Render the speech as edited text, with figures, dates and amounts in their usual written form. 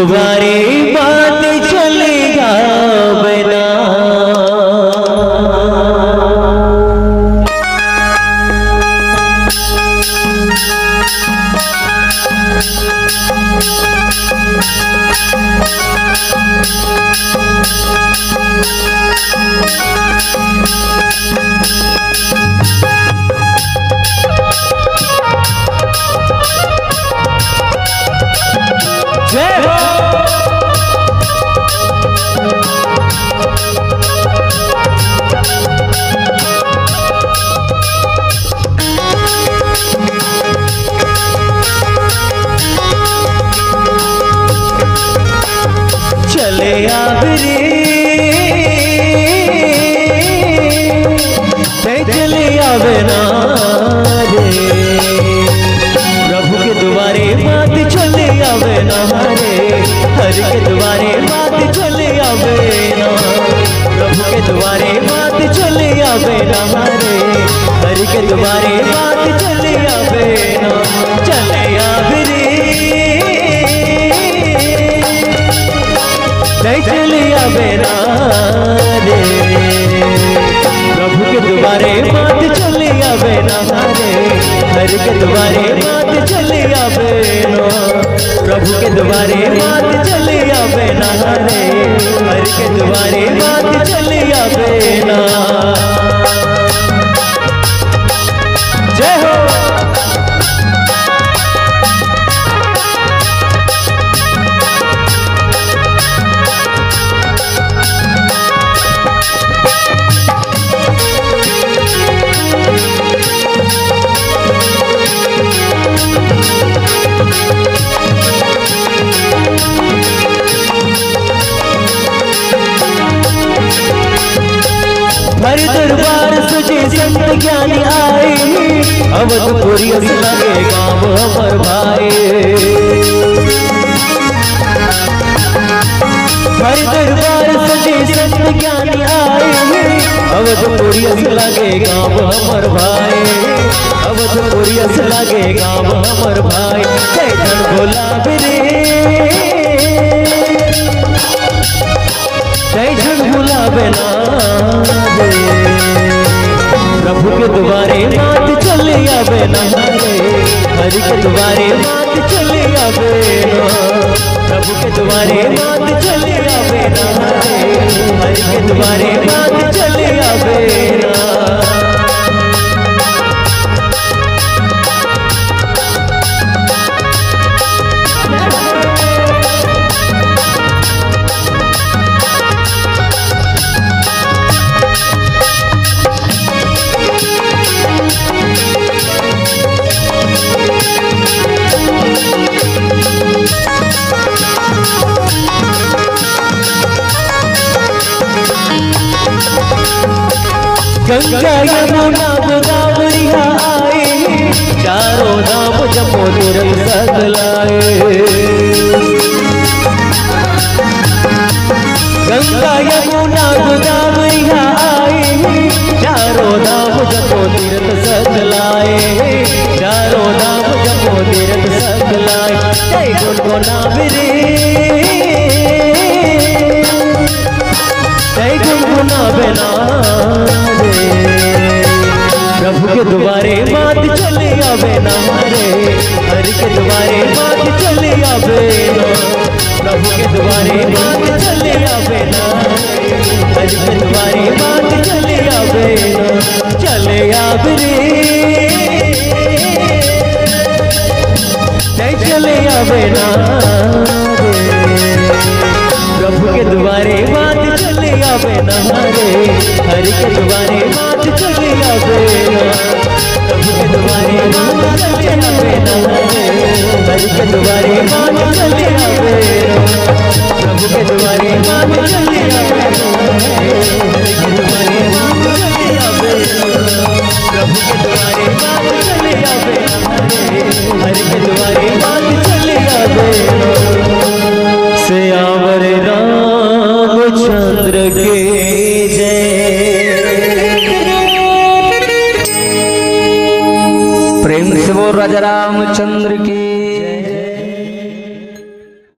दुबारे बात चलेगा बिना। चले आबरे चले आवे ना रे, प्रभु के द्वारे बात चले आवे ना रे, हरि के द्वारे बात चले आवे ना, प्रभु के द्वारे बात चले आवे ना रे, हरि के द्वारे बात चले आवे ना। चले आबरे चले आवे ना रे, प्रभु के द्वारे बात चले आवे ना रे, हरि के द्वारे बात चले आवे ना, प्रभु के द्वारे बात चले आवे ना रे, हरि के द्वारे बात चले आवे ना। जय हो। हर दरबार सजे संत ज्ञानी आए, अवधपुरी लगे गाँव अमर भाई। हर दरबार सजे संत ज्ञानी आए, अवधपुरी लगे गाँव अमर भाई, अवधपुरी लगे गाँव अमर भाई। जय धन भोला बिरे, जय झन भोला बिना, प्रभु के द्वारे बात चले आवे ना रे, हरि के द्वारे बात चले आवे ना, प्रभु के द्वारे बात चले आवे ना रे, हरि के द्वारे बात चले आवे ना। गंगा यमुना गोदावरिया आए, चारों धाम जपो तीर्थ सगलाए। गंगा यमुना गोदावरिया आए, चारों धाम जपो तीर्थ सगलाए, चारों धाम जपो तीर्थ सगलाए। जय गुनगुना बिरे, जय गुनगुना बिना, प्रभु के द्वारे बात चले आवे ना रे, हरि के द्वारे बात चले आवे ना, प्रभु के द्वारे बात चले आवे ना, हरि के द्वारे बात चले आवे ना। चले आबरे चले आवे ना रे, प्रभु के द्वारे बात चले आवे ना रे, हरि के द्वारे बात चले आवे ना, प्रभु के द्वारे बात चले आवे ना रे, हरि के द्वारे बात चले आवे ना, प्रभु के द्वारे बात चले आवे ना, हरि के द्वारे बात चले आवे ना, प्रभु के द्वारे बात चले आवे ना रे, हरि के द्वारे बात चले आवे ना। श्यावर रामचंद्र के जय। प्रेम से बोल राजा रामचंद्र की।